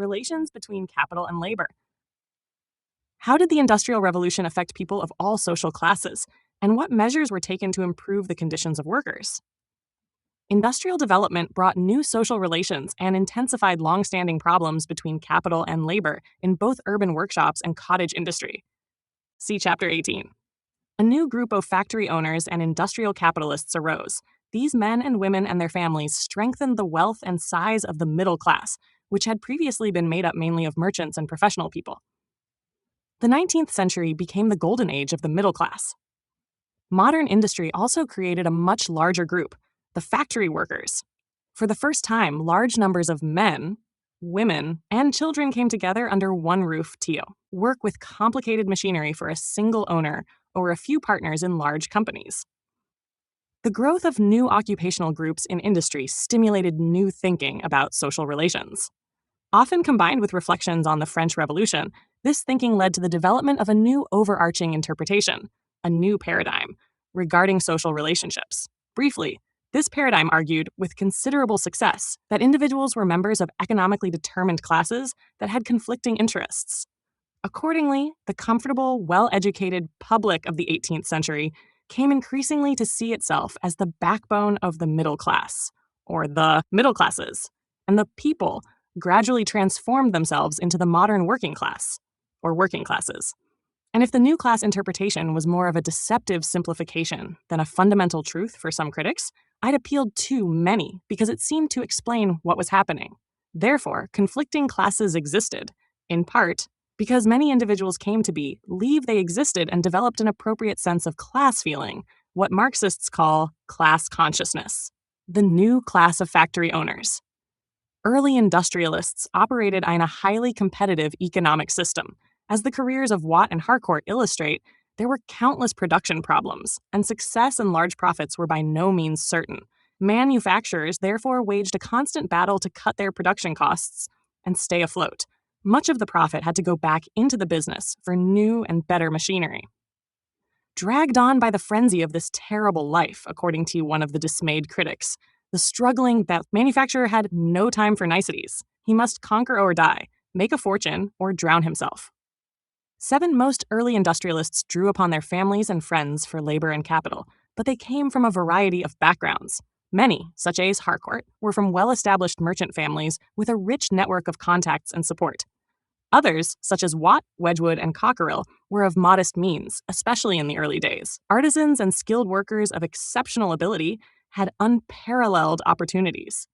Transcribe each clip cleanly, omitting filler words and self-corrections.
Relations between capital and labor. How did the Industrial Revolution affect people of all social classes, and what measures were taken to improve the conditions of workers? Industrial development brought new social relations and intensified long-standing problems between capital and labor in both urban workshops and cottage industry. See Chapter 18. A new group of factory owners and industrial capitalists arose. These men and women and their families strengthened the wealth and size of the middle class, which had previously been made up mainly of merchants and professional people. The 19th century became the golden age of the middle class. Modern industry also created a much larger group, the factory workers. For the first time, large numbers of men, women, and children came together under one roof to work with complicated machinery for a single owner or a few partners in large companies. The growth of new occupational groups in industry stimulated new thinking about social relations. Often combined with reflections on the French Revolution, this thinking led to the development of a new overarching interpretation, a new paradigm, regarding social relationships. Briefly, this paradigm argued, with considerable success, that individuals were members of economically determined classes that had conflicting interests. Accordingly, the comfortable, well-educated public of the 18th century came increasingly to see itself as the backbone of the middle class, or the middle classes, and the people gradually transformed themselves into the modern working class, or working classes. And if the new class interpretation was more of a deceptive simplification than a fundamental truth for some critics, I'd appealed to many because it seemed to explain what was happening. Therefore, conflicting classes existed, in part, because many individuals came to believe they existed and developed an appropriate sense of class feeling, what Marxists call class consciousness. The new class of factory owners. Early industrialists operated in a highly competitive economic system. As the careers of Watt and Harcourt illustrate, there were countless production problems, and success and large profits were by no means certain. Manufacturers therefore waged a constant battle to cut their production costs and stay afloat. Much of the profit had to go back into the business for new and better machinery. Dragged on by the frenzy of this terrible life, according to one of the dismayed critics, the struggling manufacturer had no time for niceties. He must conquer or die, make a fortune, or drown himself. Most early industrialists drew upon their families and friends for labor and capital, but they came from a variety of backgrounds. Many, such as Harcourt, were from well-established merchant families with a rich network of contacts and support. Others, such as Watt, Wedgwood, and Cockerill, were of modest means, especially in the early days. Artisans and skilled workers of exceptional ability had unparalleled opportunities.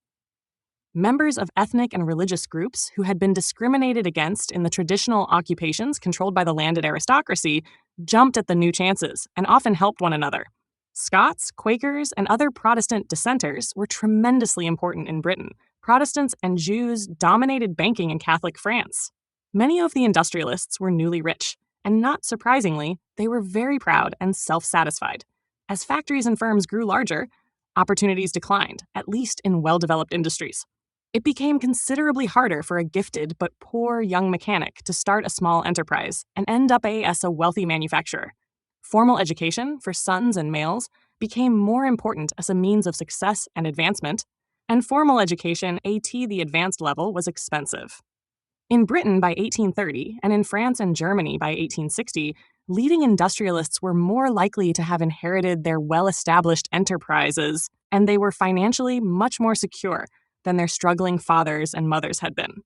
Members of ethnic and religious groups who had been discriminated against in the traditional occupations controlled by the landed aristocracy jumped at the new chances and often helped one another. Scots, Quakers, and other Protestant dissenters were tremendously important in Britain. Protestants and Jews dominated banking in Catholic France. Many of the industrialists were newly rich, and not surprisingly, they were very proud and self-satisfied. As factories and firms grew larger, opportunities declined, at least in well-developed industries. It became considerably harder for a gifted but poor young mechanic to start a small enterprise and end up as a wealthy manufacturer. Formal education for sons and males became more important as a means of success and advancement, and formal education, the advanced level, was expensive. In Britain by 1830, and in France and Germany by 1860, leading industrialists were more likely to have inherited their well-established enterprises, and they were financially much more secure than their struggling fathers and mothers had been.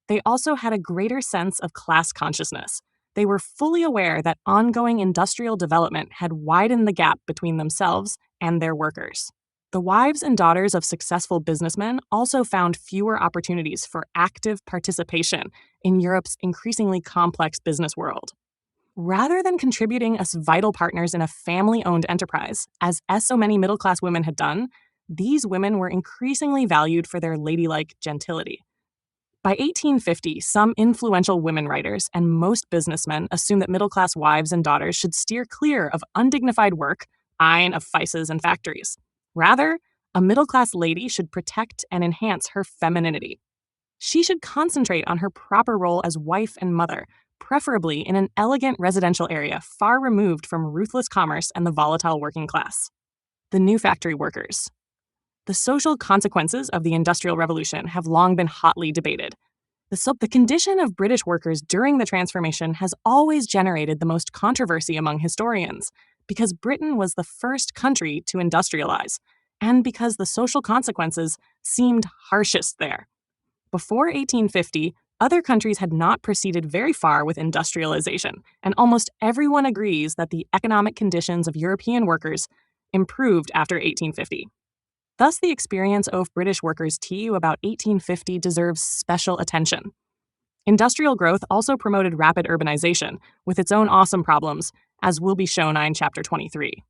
They also had a greater sense of class consciousness. They were fully aware that ongoing industrial development had widened the gap between themselves and their workers. The wives and daughters of successful businessmen also found fewer opportunities for active participation in Europe's increasingly complex business world. Rather than contributing as vital partners in a family-owned enterprise, as so many middle-class women had done, these women were increasingly valued for their ladylike gentility. By 1850, some influential women writers and most businessmen assumed that middle-class wives and daughters should steer clear of undignified work, of vices and factories. Rather, a middle-class lady should protect and enhance her femininity. She should concentrate on her proper role as wife and mother, preferably in an elegant residential area far removed from ruthless commerce and the volatile working class. The new factory workers. The social consequences of the Industrial Revolution have long been hotly debated. The condition of British workers during the transformation has always generated the most controversy among historians, because Britain was the first country to industrialize, and because the social consequences seemed harshest there. Before 1850, other countries had not proceeded very far with industrialization, and almost everyone agrees that the economic conditions of European workers improved after 1850. Thus, the experience of British workers to you about 1850 deserves special attention. Industrial growth also promoted rapid urbanization, with its own awesome problems, as will be shown in Chapter 23.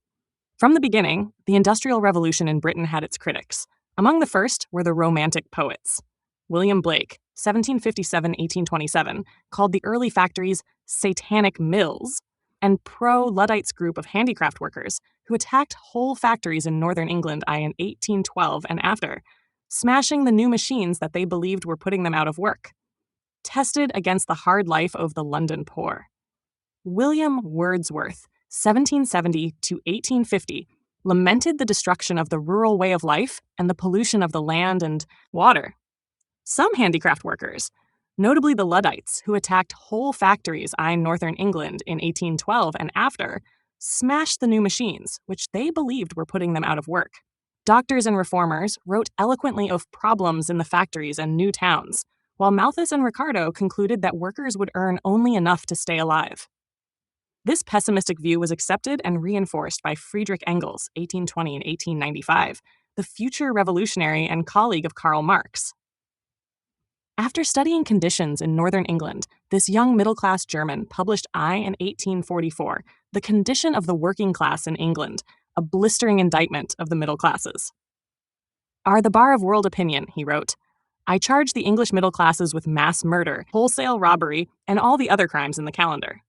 From the beginning, the Industrial Revolution in Britain had its critics. Among the first were the Romantic poets. William Blake, 1757-1827, called the early factories satanic mills, and pro-Luddites group of handicraft workers who attacked whole factories in northern England in 1812 and after, smashing the new machines that they believed were putting them out of work. Tested against the hard life of the London poor. William Wordsworth, 1770-1850, lamented the destruction of the rural way of life and the pollution of the land and water. Some handicraft workers, notably the Luddites, who attacked whole factories in northern England in 1812 and after, smashed the new machines, which they believed were putting them out of work. Doctors and reformers wrote eloquently of problems in the factories and new towns, while Malthus and Ricardo concluded that workers would earn only enough to stay alive. This pessimistic view was accepted and reinforced by Friedrich Engels, 1820 and 1895, the future revolutionary and colleague of Karl Marx. After studying conditions in northern England, this young middle-class German published in 1844, The Condition of the Working Class in England, a blistering indictment of the middle classes. "Are the bar of world opinion," he wrote. "I charge the English middle classes with mass murder, wholesale robbery, and all the other crimes in the calendar."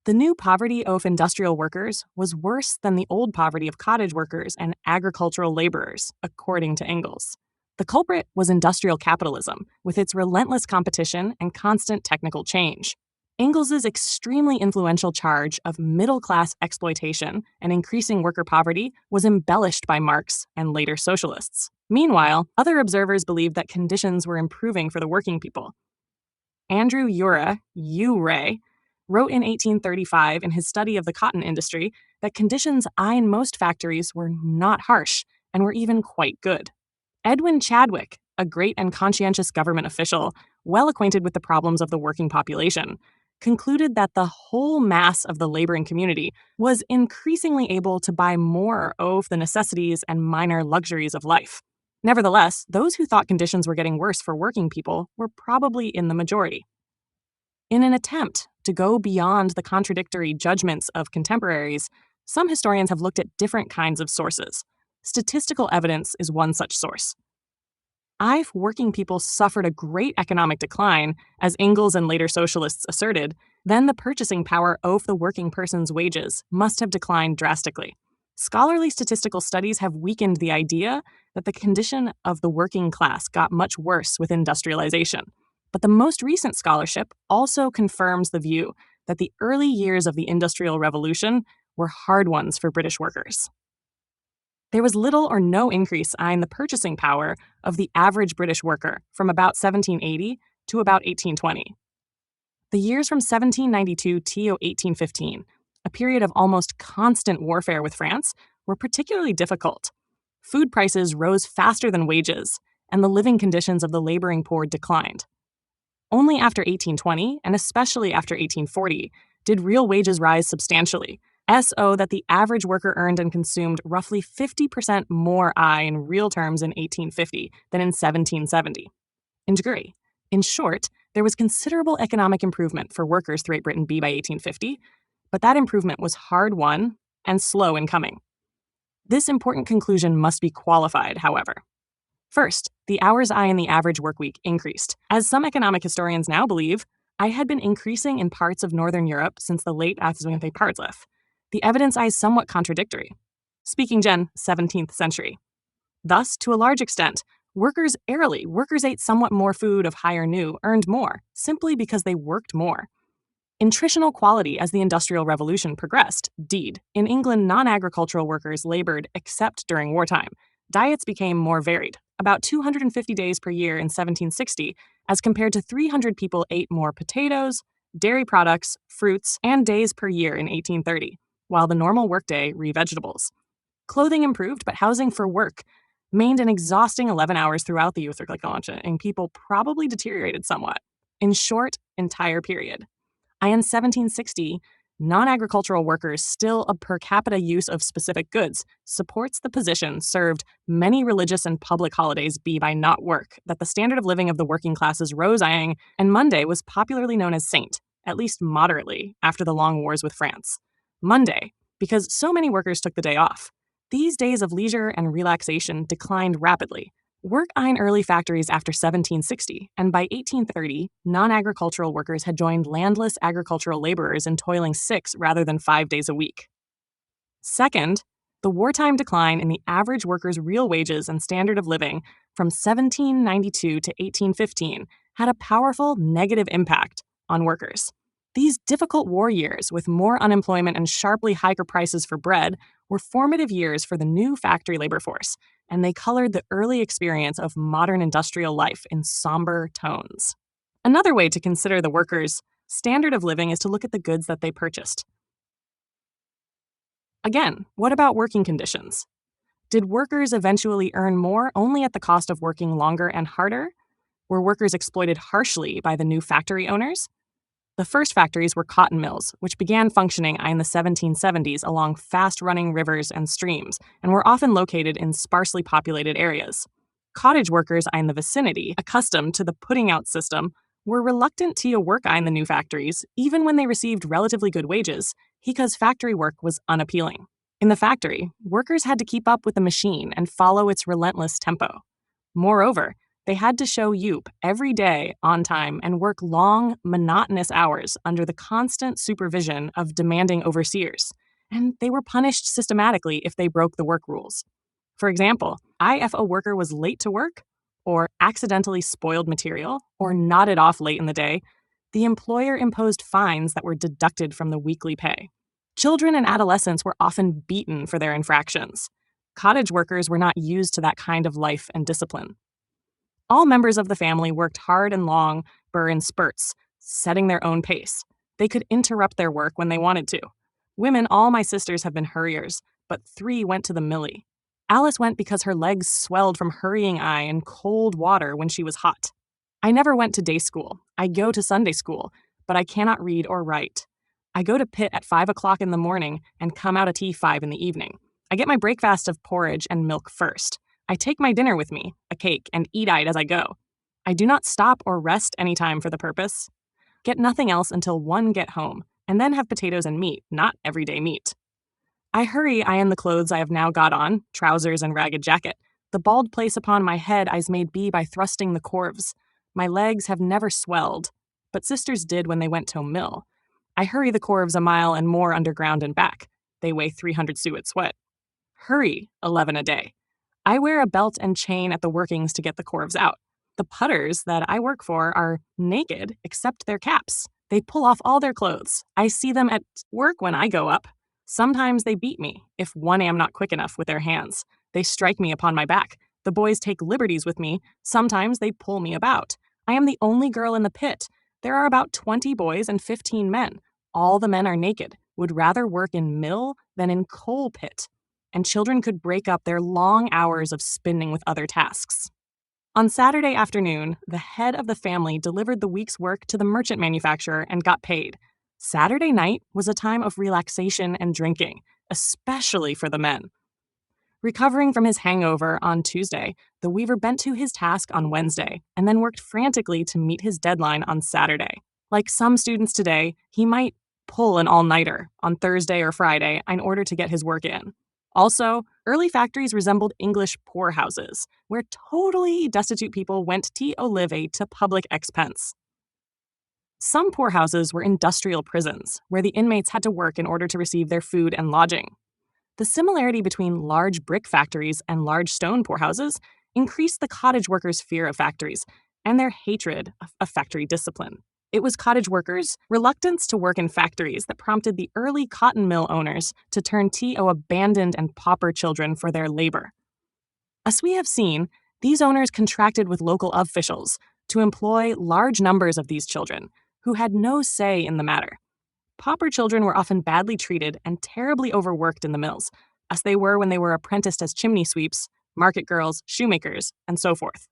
The new poverty of industrial workers was worse than the old poverty of cottage workers and agricultural laborers, according to Engels. The culprit was industrial capitalism, with its relentless competition and constant technical change. Engels's extremely influential charge of middle-class exploitation and increasing worker poverty was embellished by Marx and later socialists. Meanwhile, other observers believed that conditions were improving for the working people. Andrew Ure, wrote in 1835 in his study of the cotton industry that conditions in most factories were not harsh and were even quite good. Edwin Chadwick, a great and conscientious government official, well acquainted with the problems of the working population, concluded that the whole mass of the laboring community was increasingly able to buy more of the necessities and minor luxuries of life. Nevertheless, those who thought conditions were getting worse for working people were probably in the majority. In an attempt to go beyond the contradictory judgments of contemporaries, some historians have looked at different kinds of sources. Statistical evidence is one such source. If working people suffered a great economic decline, as Engels and later socialists asserted, then the purchasing power of the working person's wages must have declined drastically. Scholarly statistical studies have weakened the idea that the condition of the working class got much worse with industrialization. But the most recent scholarship also confirms the view that the early years of the Industrial Revolution were hard ones for British workers. There was little or no increase in the purchasing power of the average British worker from about 1780 to about 1820. The years from 1792 to 1815, a period of almost constant warfare with France, were particularly difficult. Food prices rose faster than wages, and the living conditions of the laboring poor declined. Only after 1820, and especially after 1840, did real wages rise substantially, so that the average worker earned and consumed roughly 50% more in real terms in 1850 than in 1770. In short, there was considerable economic improvement for workers throughout Britain by 1850, but that improvement was hard-won and slow in coming. This important conclusion must be qualified, however. First, the hours in the average work week increased. As some economic historians now believe, had been increasing in parts of Northern Europe since the late 18th partlif. The evidence is somewhat contradictory. Speaking gen. 17th century. Thus, to a large extent, workers ate somewhat more food of higher new, earned more, simply because they worked more. Nutritional quality as the Industrial Revolution progressed, deed. In England, non-agricultural workers labored except during wartime. Diets became more varied. about 250 days per year in 1760, as compared to 300 people ate more potatoes, dairy products, fruits, and days per year in 1830, while the normal workday re vegetables. Clothing improved, but housing for work remained an exhausting 11 hours throughout the Uthergleich, and people probably deteriorated somewhat. In short, entire period. In 1760, non-agricultural workers still a per capita use of specific goods supports the position served many religious and public holidays be by not work, that the standard of living of the working classes rose and Monday was popularly known as Saint, at least moderately, after the long wars with France. Monday, because so many workers took the day off. These days of leisure and relaxation declined rapidly. Work in early factories after 1760, and by 1830, non-agricultural workers had joined landless agricultural laborers in toiling 6 rather than 5 days a week. Second, the wartime decline in the average worker's real wages and standard of living from 1792 to 1815 had a powerful negative impact on workers. These difficult war years, with more unemployment and sharply higher prices for bread, were formative years for the new factory labor force, and they colored the early experience of modern industrial life in somber tones. Another way to consider the workers' standard of living is to look at the goods that they purchased. Again, what about working conditions? Did workers eventually earn more only at the cost of working longer and harder? Were workers exploited harshly by the new factory owners? The first factories were cotton mills, which began functioning in the 1770s along fast-running rivers and streams, and were often located in sparsely populated areas. Cottage workers in the vicinity, accustomed to the putting-out system, were reluctant to work in the new factories, even when they received relatively good wages, because factory work was unappealing. In the factory, workers had to keep up with the machine and follow its relentless tempo. Moreover, they had to show up every day on time and work long, monotonous hours under the constant supervision of demanding overseers, and they were punished systematically if they broke the work rules. For example, if a worker was late to work, or accidentally spoiled material, or nodded off late in the day, the employer imposed fines that were deducted from the weekly pay. Children and adolescents were often beaten for their infractions. Cottage workers were not used to that kind of life and discipline. All members of the family worked hard and long, in spurts, setting their own pace. They could interrupt their work when they wanted to. Women, all my sisters have been hurriers, but 3 went to the millie. Alice went because her legs swelled from hurrying in cold water when she was hot. I never went to day school. I go to Sunday school, but I cannot read or write. I go to pit at 5 o'clock in the morning and come out at 5 in the evening. I get my breakfast of porridge and milk first. I take my dinner with me, a cake, and eat it as I go. I do not stop or rest any time for the purpose. Get nothing else until 1 get home, and then have potatoes and meat, not everyday meat. I hurry in the clothes I have now got on, trousers and ragged jacket. The bald place upon my head I's made be by thrusting the corves. My legs have never swelled, but sisters did when they went to mill. I hurry the corves a mile and more underground and back. They weigh 300 suet sweat. Hurry, 11 a day. I wear a belt and chain at the workings to get the corves out. The putters that I work for are naked except their caps. They pull off all their clothes. I see them at work when I go up. Sometimes they beat me, if one am not quick enough with their hands. They strike me upon my back. The boys take liberties with me. Sometimes they pull me about. I am the only girl in the pit. There are about 20 boys and 15 men. All the men are naked, would rather work in mill than in coal pit, and children could break up their long hours of spinning with other tasks. On Saturday afternoon, the head of the family delivered the week's work to the merchant manufacturer and got paid. Saturday night was a time of relaxation and drinking, especially for the men. Recovering from his hangover on Tuesday, the weaver bent to his task on Wednesday and then worked frantically to meet his deadline on Saturday. Like some students today, he might pull an all-nighter on Thursday or Friday in order to get his work in. Also, early factories resembled English poorhouses, where totally destitute people went to live to public expense. Some poorhouses were industrial prisons, where the inmates had to work in order to receive their food and lodging. The similarity between large brick factories and large stone poorhouses increased the cottage workers' fear of factories and their hatred of factory discipline. It was cottage workers' reluctance to work in factories that prompted the early cotton mill owners to turn to abandoned and pauper children for their labor. As we have seen, These owners contracted with local officials to employ large numbers of these children who had no say in the matter. Pauper children were often badly treated and terribly overworked in the mills, as they were when they were apprenticed as chimney sweeps, market girls, shoemakers, and so forth.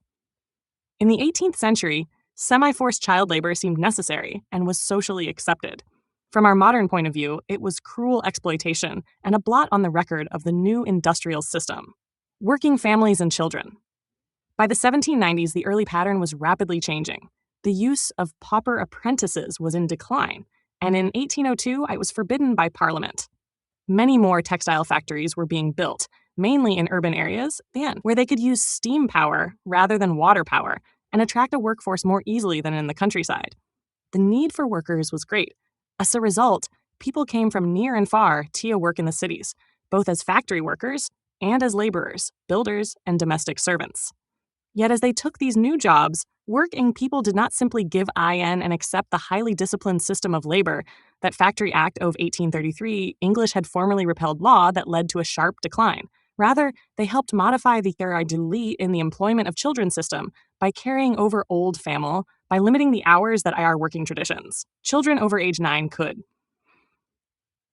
In the 18th century, semi-forced child labor seemed necessary and was socially accepted. From our modern point of view, it was cruel exploitation and a blot on the record of the new industrial system. Working families and children. By the 1790s, the early pattern was rapidly changing. The use of pauper apprentices was in decline, and in 1802, it was forbidden by Parliament. Many more textile factories were being built, mainly in urban areas, where they could use steam power rather than water power and attract a workforce more easily than in the countryside. The need for workers was great. As a result, people came from near and far to work in the cities, both as factory workers and as laborers, builders, and domestic servants. Yet as they took these new jobs, working people did not simply give in and accept the highly disciplined system of labor that Factory Act of 1833 English had formerly repealed law that led to a sharp decline. Rather, they helped modify the delete in the employment of children system by carrying over old famil, by limiting the hours that are working traditions. Children over age 9 could.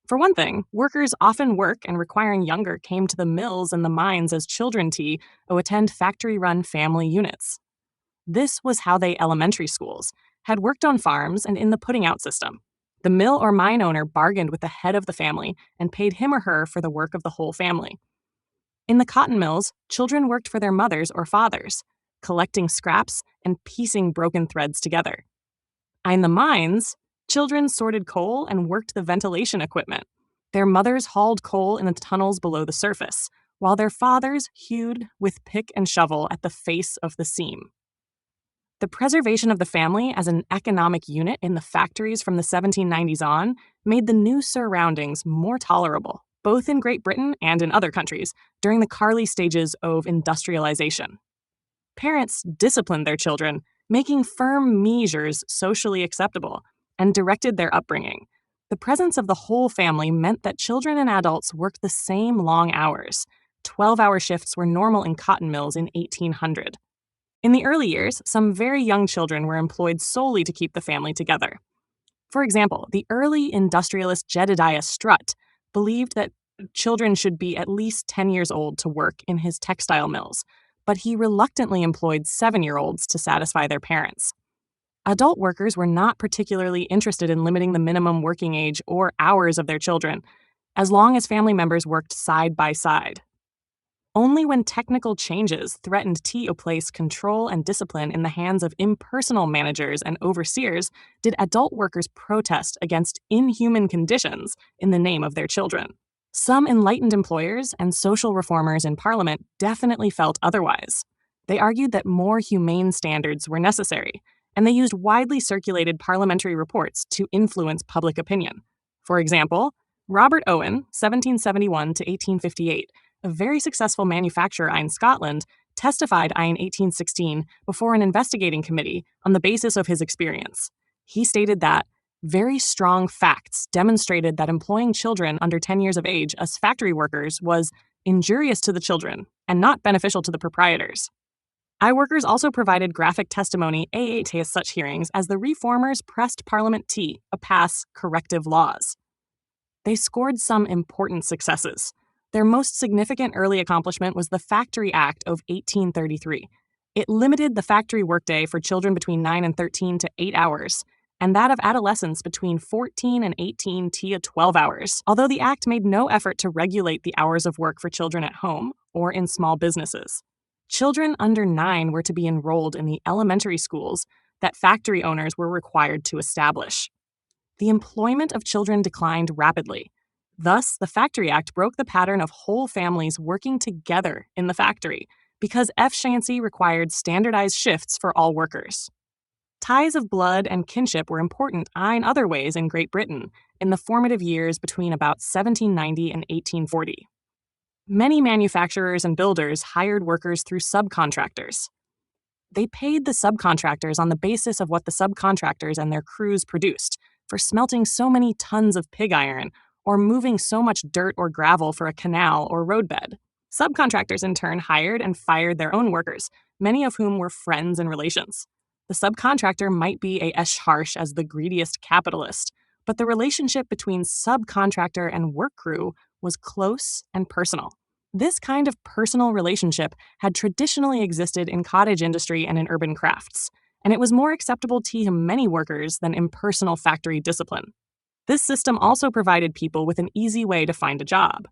For one thing, workers often work and requiring younger came to the mills and the mines as children or attend factory-run family units. This was how they elementary schools had worked on farms and in the putting out system. The mill or mine owner bargained with the head of the family and paid him or her for the work of the whole family. In the cotton mills, children worked for their mothers or fathers, collecting scraps and piecing broken threads together. In the mines, children sorted coal and worked the ventilation equipment. Their mothers hauled coal in the tunnels below the surface, while their fathers hewed with pick and shovel at the face of the seam. The preservation of the family as an economic unit in the factories from the 1790s on made the new surroundings more tolerable, both in Great Britain and in other countries, during the Carly stages of industrialization. Parents disciplined their children, making firm measures socially acceptable, and directed their upbringing. The presence of the whole family meant that children and adults worked the same long hours. 12-hour shifts were normal in cotton mills in 1800. In the early years, some very young children were employed solely to keep the family together. For example, the early industrialist Jedediah Strutt believed that children should be at least 10 years old to work in his textile mills, but he reluctantly employed 7-year-olds to satisfy their parents. Adult workers were not particularly interested in limiting the minimum working age or hours of their children, as long as family members worked side by side. Only when technical changes threatened to place control and discipline in the hands of impersonal managers and overseers did adult workers protest against inhuman conditions in the name of their children. Some enlightened employers and social reformers in Parliament definitely felt otherwise. They argued that more humane standards were necessary, and they used widely circulated parliamentary reports to influence public opinion. For example, Robert Owen, 1771 to 1858, a very successful manufacturer in Scotland, testified in 1816 before an investigating committee on the basis of his experience. He stated that very strong facts demonstrated that employing children under 10 years of age as factory workers was injurious to the children and not beneficial to the proprietors. Workers also provided graphic testimony at such hearings as the reformers pressed Parliament to pass corrective laws. They scored some important successes. Their most significant early accomplishment was the Factory Act of 1833. It limited the factory workday for children between 9 and 13 to 8 hours, and that of adolescents between 14 and 18 to 12 hours, although the act made no effort to regulate the hours of work for children at home or in small businesses. Children under 9 were to be enrolled in the elementary schools that factory owners were required to establish. The employment of children declined rapidly. Thus, the Factory Act broke the pattern of whole families working together in the factory because efficiency required standardized shifts for all workers. Ties of blood and kinship were important in other ways in Great Britain in the formative years between about 1790 and 1840. Many manufacturers and builders hired workers through subcontractors. They paid the subcontractors on the basis of what the subcontractors and their crews produced, for smelting so many tons of pig iron or moving so much dirt or gravel for a canal or roadbed. Subcontractors, in turn, hired and fired their own workers, many of whom were friends and relations. The subcontractor might be as harsh as the greediest capitalist, but the relationship between subcontractor and work crew was close and personal. This kind of personal relationship had traditionally existed in cottage industry and in urban crafts, and it was more acceptable to many workers than impersonal factory discipline. This system also provided people with an easy way to find a job.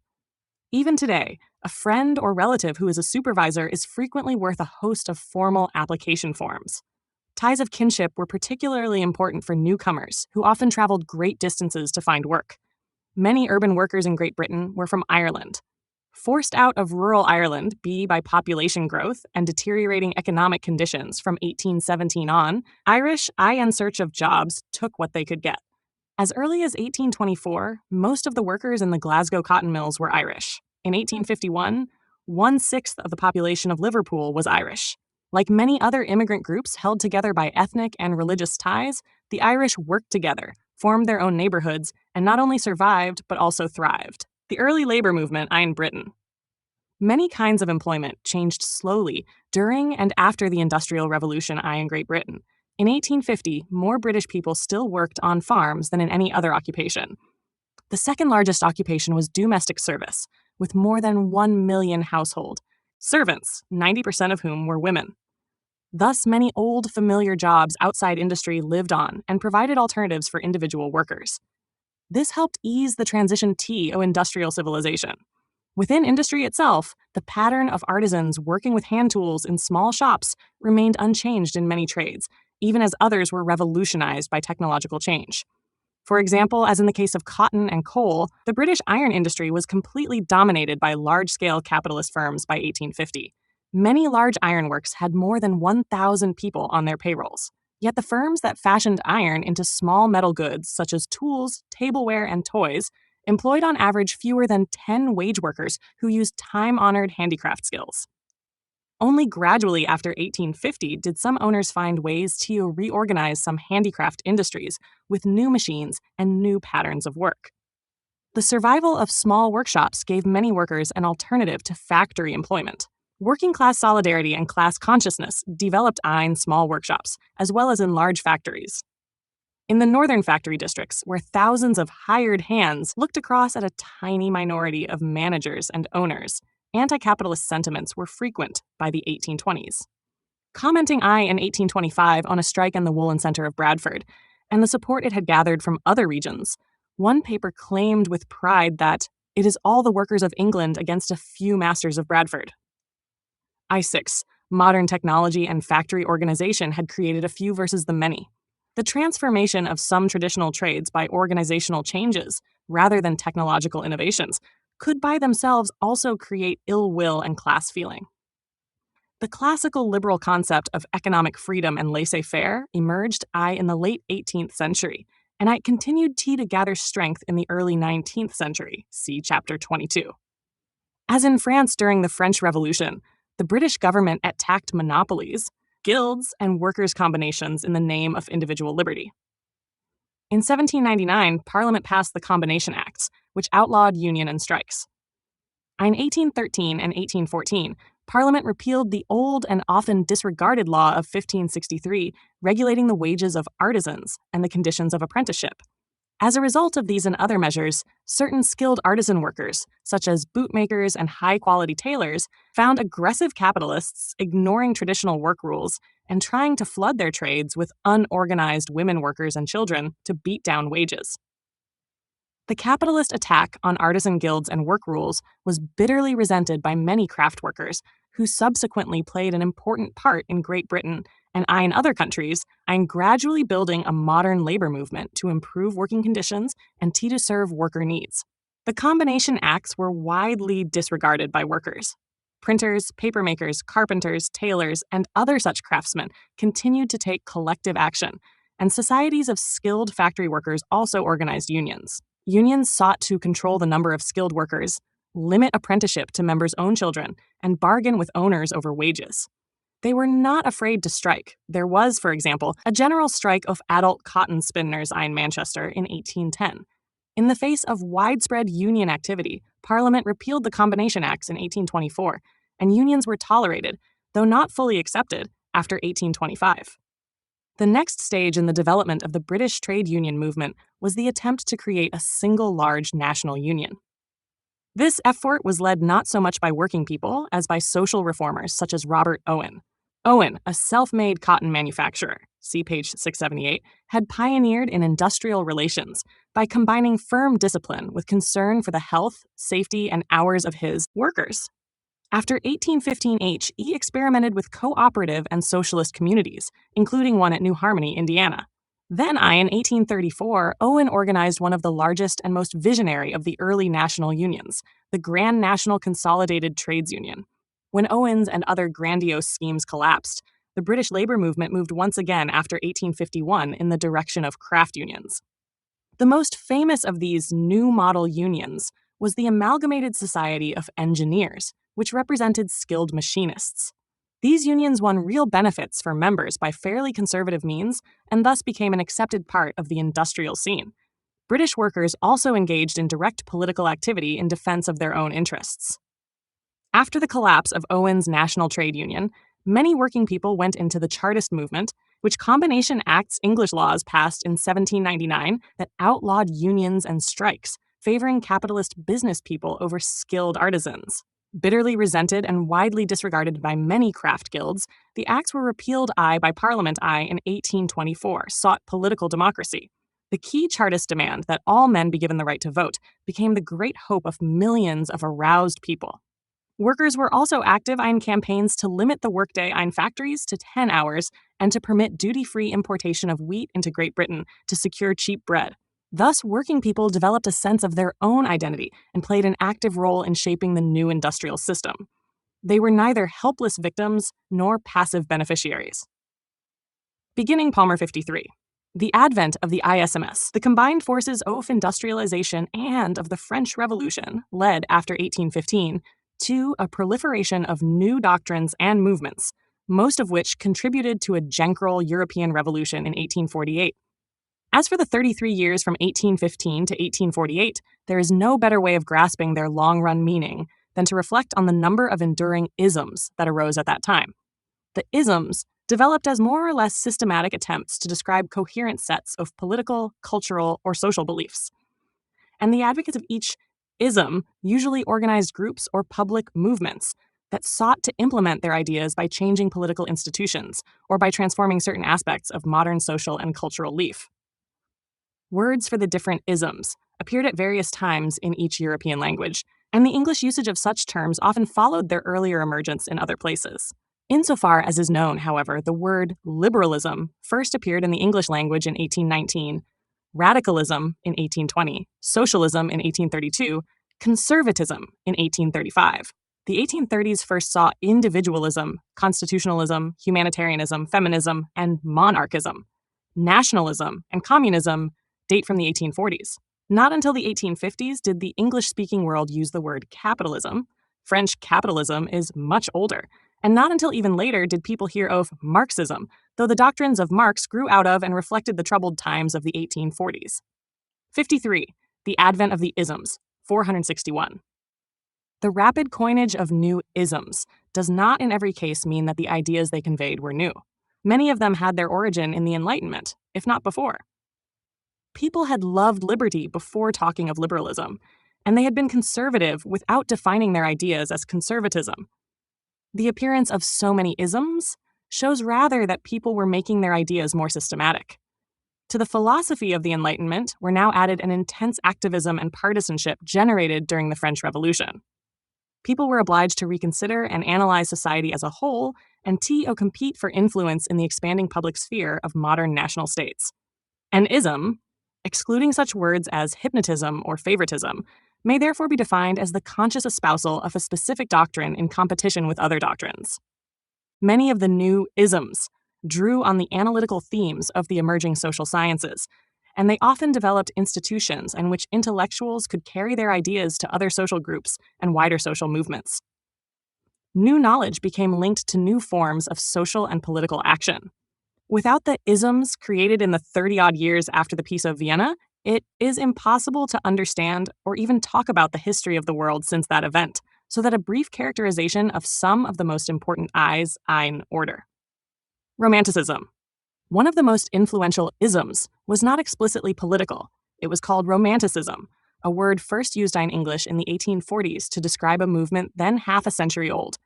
Even today, a friend or relative who is a supervisor is frequently worth a host of formal application forms. Ties of kinship were particularly important for newcomers, who often traveled great distances to find work. Many urban workers in Great Britain were from Ireland. Forced out of rural Ireland, by population growth and deteriorating economic conditions from 1817 on, Irish, in search of jobs, took what they could get. As early as 1824, most of the workers in the Glasgow cotton mills were Irish. In 1851, 1/6 of the population of Liverpool was Irish. Like many other immigrant groups held together by ethnic and religious ties, the Irish worked together, formed their own neighborhoods, and not only survived, but also thrived. The early labor movement in Britain. Many kinds of employment changed slowly during and after the Industrial Revolution in Great Britain. In 1850, more British people still worked on farms than in any other occupation. The second largest occupation was domestic service, with more than 1 million household servants, 90% of whom were women. Thus, many old, familiar jobs outside industry lived on and provided alternatives for individual workers. This helped ease the transition to industrial civilization. Within industry itself, the pattern of artisans working with hand tools in small shops remained unchanged in many trades, even as others were revolutionized by technological change. For example, as in the case of cotton and coal, the British iron industry was completely dominated by large-scale capitalist firms by 1850. Many large ironworks had more than 1,000 people on their payrolls. Yet the firms that fashioned iron into small metal goods, such as tools, tableware, and toys, employed on average fewer than 10 wage workers who used time-honored handicraft skills. Only gradually after 1850 did some owners find ways to reorganize some handicraft industries with new machines and new patterns of work. The survival of small workshops gave many workers an alternative to factory employment. Working-class solidarity and class consciousness developed in small workshops, as well as in large factories. In the northern factory districts, where thousands of hired hands looked across at a tiny minority of managers and owners, anti-capitalist sentiments were frequent by the 1820s. Commenting in 1825 on a strike in the woolen center of Bradford, and the support it had gathered from other regions, one paper claimed with pride that it is all the workers of England against a few masters of Bradford. I6. Modern technology and factory organization had created a few versus the many. The transformation of some traditional trades by organizational changes, rather than technological innovations, could by themselves also create ill will and class feeling. The classical liberal concept of economic freedom and laissez-faire emerged in the late 18th century, and it continued to gather strength in the early 19th century, see Chapter 22. As in France during the French Revolution, the British government attacked monopolies, guilds, and workers' combinations in the name of individual liberty. In 1799, Parliament passed the Combination Acts, which outlawed union and strikes. In 1813 and 1814, Parliament repealed the old and often disregarded law of 1563, regulating the wages of artisans and the conditions of apprenticeship. As a result of these and other measures, certain skilled artisan workers, such as bootmakers and high-quality tailors, found aggressive capitalists ignoring traditional work rules and trying to flood their trades with unorganized women workers and children to beat down wages. The capitalist attack on artisan guilds and work rules was bitterly resented by many craft workers, who subsequently played an important part in Great Britain and in other countries, in gradually building a modern labor movement to improve working conditions and to serve worker needs. The Combination Acts were widely disregarded by workers. Printers, papermakers, carpenters, tailors, and other such craftsmen continued to take collective action, and societies of skilled factory workers also organized unions. Unions sought to control the number of skilled workers, limit apprenticeship to members' own children, and bargain with owners over wages. They were not afraid to strike. There was, for example, a general strike of adult cotton spinners in Manchester in 1810. In the face of widespread union activity, Parliament repealed the Combination Acts in 1824, and unions were tolerated, though not fully accepted, after 1825. The next stage in the development of the British trade union movement was the attempt to create a single large national union. This effort was led not so much by working people as by social reformers such as Robert Owen. Owen, a self-made cotton manufacturer, see page 678, had pioneered in industrial relations by combining firm discipline with concern for the health, safety, and hours of his workers. After 1815H, he experimented with cooperative and socialist communities, including one at New Harmony, Indiana. Then, in 1834, Owen organized one of the largest and most visionary of the early national unions, the Grand National Consolidated Trades Union. When Owen's and other grandiose schemes collapsed, the British labor movement moved once again after 1851 in the direction of craft unions. The most famous of these new model unions was the Amalgamated Society of Engineers, which represented skilled machinists. These unions won real benefits for members by fairly conservative means and thus became an accepted part of the industrial scene. British workers also engaged in direct political activity in defense of their own interests. After the collapse of Owen's National Trade Union, many working people went into the Chartist movement, which Combination Act's English laws passed in 1799 that outlawed unions and strikes, favoring capitalist business people over skilled artisans. Bitterly resented and widely disregarded by many craft guilds, the acts were repealed by Parliament in 1824, sought political democracy. The key Chartist demand that all men be given the right to vote became the great hope of millions of aroused people. Workers were also active in campaigns to limit the workday in factories to 10 hours and to permit duty-free importation of wheat into Great Britain to secure cheap bread. Thus, working people developed a sense of their own identity and played an active role in shaping the new industrial system. They were neither helpless victims nor passive beneficiaries. Beginning Palmer 53. The advent of the ISMS, the combined forces of industrialization and of the French Revolution, led, after 1815, to a proliferation of new doctrines and movements, most of which contributed to a general European revolution in 1848. As for the 33 years from 1815 to 1848, there is no better way of grasping their long-run meaning than to reflect on the number of enduring isms that arose at that time. The isms developed as more or less systematic attempts to describe coherent sets of political, cultural, or social beliefs. And the advocates of each ism usually organized groups or public movements that sought to implement their ideas by changing political institutions or by transforming certain aspects of modern social and cultural life. Words for the different isms appeared at various times in each European language, and the English usage of such terms often followed their earlier emergence in other places. Insofar as is known, however, the word liberalism first appeared in the English language in 1819, radicalism in 1820, socialism in 1832, conservatism in 1835. The 1830s first saw individualism, constitutionalism, humanitarianism, feminism, and monarchism. Nationalism and communism date from the 1840s. Not until the 1850s did the English-speaking world use the word capitalism. French capitalism is much older. And not until even later did people hear of Marxism, though the doctrines of Marx grew out of and reflected the troubled times of the 1840s. 53. The advent of the isms, 461. The rapid coinage of new isms does not in every case mean that the ideas they conveyed were new. Many of them had their origin in the Enlightenment, if not before. People had loved liberty before talking of liberalism, and they had been conservative without defining their ideas as conservatism. The appearance of so many isms shows rather that people were making their ideas more systematic. To the philosophy of the Enlightenment were now added an intense activism and partisanship generated during the French Revolution. People were obliged to reconsider and analyze society as a whole and compete for influence in the expanding public sphere of modern national states. An ism, excluding such words as hypnotism or favoritism, may therefore be defined as the conscious espousal of a specific doctrine in competition with other doctrines. Many of the new isms drew on the analytical themes of the emerging social sciences, and they often developed institutions in which intellectuals could carry their ideas to other social groups and wider social movements. New knowledge became linked to new forms of social and political action. Without the isms created in the 30-odd years after the Peace of Vienna, It is impossible to understand or even talk about the history of the world since that event, so that a brief characterization of some of the most important I's in order. Romanticism. One of the most influential isms was not explicitly political. It was called Romanticism, a word first used in English in the 1840s to describe a movement then half a century old.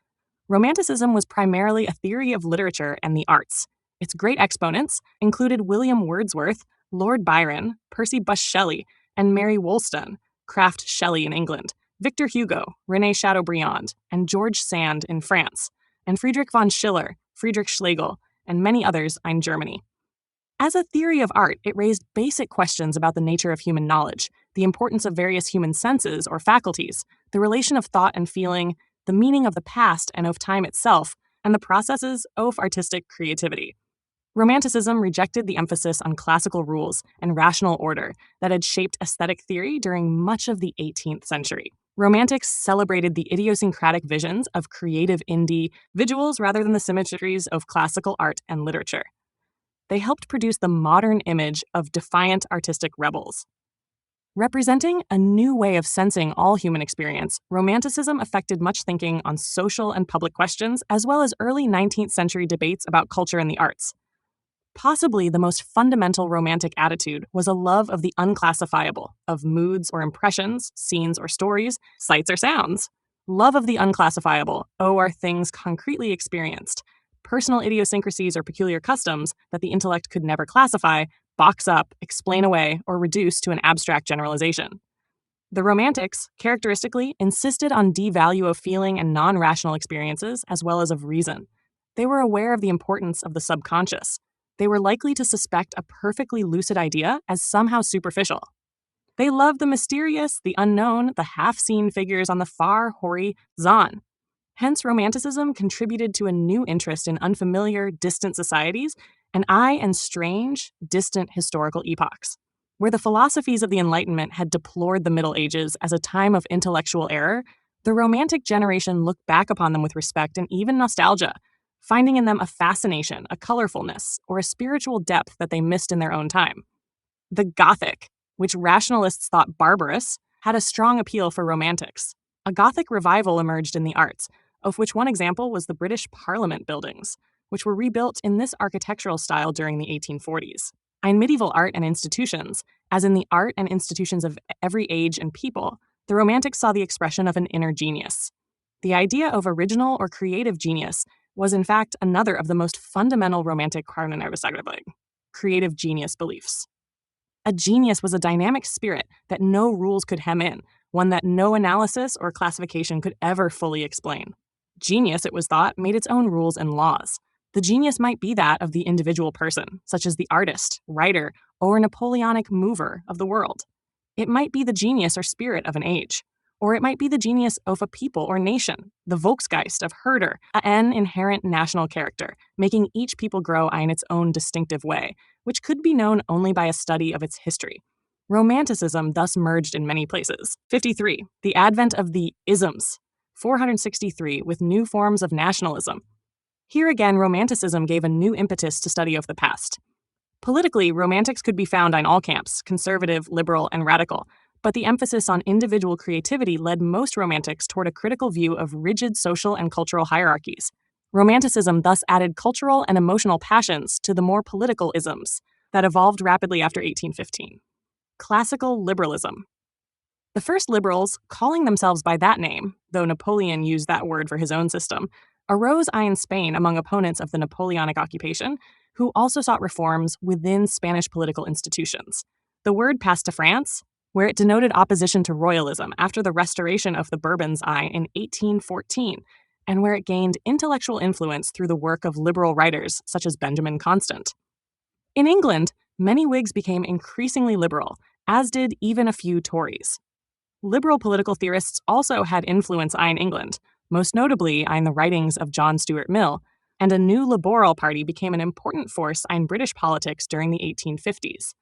Romanticism was primarily a theory of literature and the arts. Its great exponents included William Wordsworth, Lord Byron, Percy Bysshe Shelley, and Mary Wollstonecraft, craft Shelley in England, Victor Hugo, René Chateaubriand, and George Sand in France, and Friedrich von Schiller, Friedrich Schlegel, and many others in Germany. As a theory of art, it raised basic questions about the nature of human knowledge, the importance of various human senses or faculties, the relation of thought and feeling, the meaning of the past and of time itself, and the processes of artistic creativity. Romanticism rejected the emphasis on classical rules and rational order that had shaped aesthetic theory during much of the 18th century. Romantics celebrated the idiosyncratic visions of creative individuals rather than the symmetries of classical art and literature. They helped produce the modern image of defiant artistic rebels. Representing a new way of sensing all human experience, Romanticism affected much thinking on social and public questions, as well as early 19th century debates about culture and the arts. Possibly the most fundamental romantic attitude was a love of the unclassifiable, of moods or impressions, scenes or stories, sights or sounds. Love of the unclassifiable, are things concretely experienced, personal idiosyncrasies or peculiar customs that the intellect could never classify, box up, explain away, or reduce to an abstract generalization. The Romantics, characteristically, insisted on devalue of feeling and non-rational experiences as well as of reason. They were aware of the importance of the subconscious. They were likely to suspect a perfectly lucid idea as somehow superficial. They loved the mysterious, the unknown, the half-seen figures on the far horizon. Hence, Romanticism contributed to a new interest in unfamiliar, distant societies and strange, distant historical epochs. Where the philosophies of the Enlightenment had deplored the Middle Ages as a time of intellectual error, the Romantic generation looked back upon them with respect and even nostalgia, finding in them a fascination, a colorfulness, or a spiritual depth that they missed in their own time. The Gothic, which rationalists thought barbarous, had a strong appeal for Romantics. A Gothic revival emerged in the arts, of which one example was the British Parliament buildings, which were rebuilt in this architectural style during the 1840s. In medieval art and institutions, as in the art and institutions of every age and people, the Romantics saw the expression of an inner genius. The idea of original or creative genius was in fact another of the most fundamental Romantic creative genius beliefs. A genius was a dynamic spirit that no rules could hem in, one that no analysis or classification could ever fully explain. Genius, it was thought, made its own rules and laws. The genius might be that of the individual person, such as the artist, writer, or Napoleonic mover of the world. It might be the genius or spirit of an age. Or it might be the genius of a people or nation, the Volksgeist of Herder, an inherent national character, making each people grow in its own distinctive way, which could be known only by a study of its history. Romanticism thus merged in many places. 53. The advent of the isms. 463. With new forms of nationalism. Here again, Romanticism gave a new impetus to study of the past. Politically, Romantics could be found in all camps, conservative, liberal, and radical, but the emphasis on individual creativity led most Romantics toward a critical view of rigid social and cultural hierarchies. Romanticism thus added cultural and emotional passions to the more political isms that evolved rapidly after 1815. Classical liberalism. The first liberals, calling themselves by that name, though Napoleon used that word for his own system, arose in Spain among opponents of the Napoleonic occupation, who also sought reforms within Spanish political institutions. The word passed to France, where it denoted opposition to royalism after the restoration of the Bourbons in 1814, and where it gained intellectual influence through the work of liberal writers such as Benjamin Constant. In England, many Whigs became increasingly liberal, as did even a few Tories. Liberal political theorists also had influence in England, most notably in the writings of John Stuart Mill, and a new Liberal Party became an important force in British politics during the 1850s.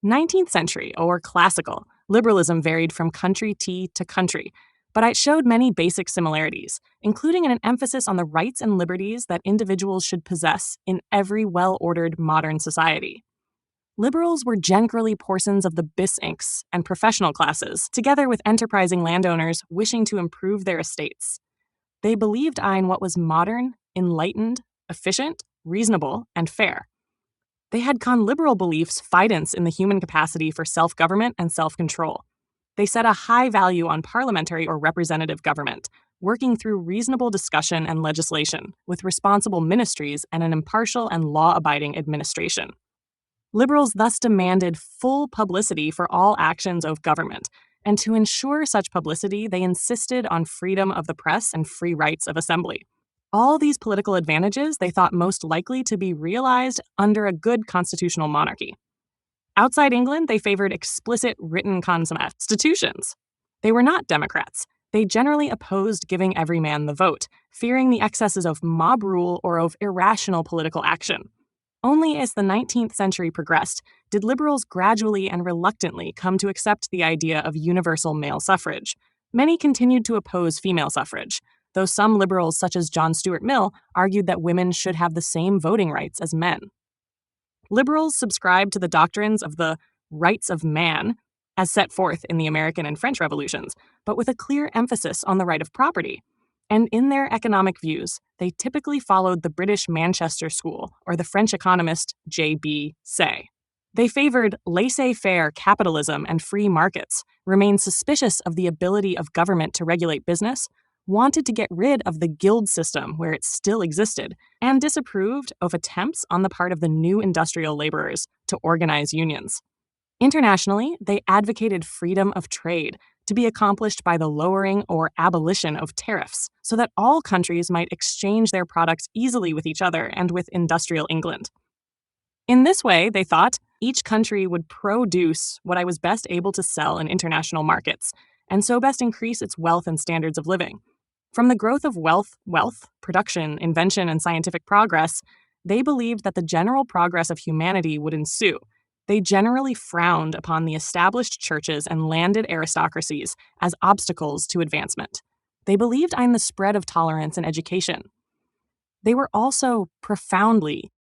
19th century, or classical, liberalism varied from country to country, but it showed many basic similarities, including an emphasis on the rights and liberties that individuals should possess in every well-ordered modern society. Liberals were generally portions of the bisinks and professional classes, together with enterprising landowners wishing to improve their estates. They believed in what was modern, enlightened, efficient, reasonable, and fair. They had conliberal beliefs fidance in the human capacity for self-government and self-control. They set a high value on parliamentary or representative government, working through reasonable discussion and legislation, with responsible ministries and an impartial and law-abiding administration. Liberals thus demanded full publicity for all actions of government, and to ensure such publicity, they insisted on freedom of the press and free rights of assembly. All these political advantages they thought most likely to be realized under a good constitutional monarchy. Outside England, they favored explicit written constitutions. They were not Democrats. They generally opposed giving every man the vote, fearing the excesses of mob rule or of irrational political action. Only as the 19th century progressed did liberals gradually and reluctantly come to accept the idea of universal male suffrage. Many continued to oppose female suffrage, though some liberals, such as John Stuart Mill, argued that women should have the same voting rights as men. Liberals subscribed to the doctrines of the rights of man, as set forth in the American and French revolutions, but with a clear emphasis on the right of property. And in their economic views, they typically followed the British Manchester School or the French economist J.B. Say. They favored laissez-faire capitalism and free markets, remained suspicious of the ability of government to regulate business, wanted to get rid of the guild system where it still existed, and disapproved of attempts on the part of the new industrial laborers to organize unions. Internationally, they advocated freedom of trade, to be accomplished by the lowering or abolition of tariffs, so that all countries might exchange their products easily with each other and with industrial England. In this way, they thought, each country would produce what I was best able to sell in international markets, and so best increase its wealth and standards of living. From the growth of wealth, production, invention, and scientific progress, they believed that the general progress of humanity would ensue. They generally frowned upon the established churches and landed aristocracies as obstacles to advancement. They believed in the spread of tolerance and education. They were also profoundly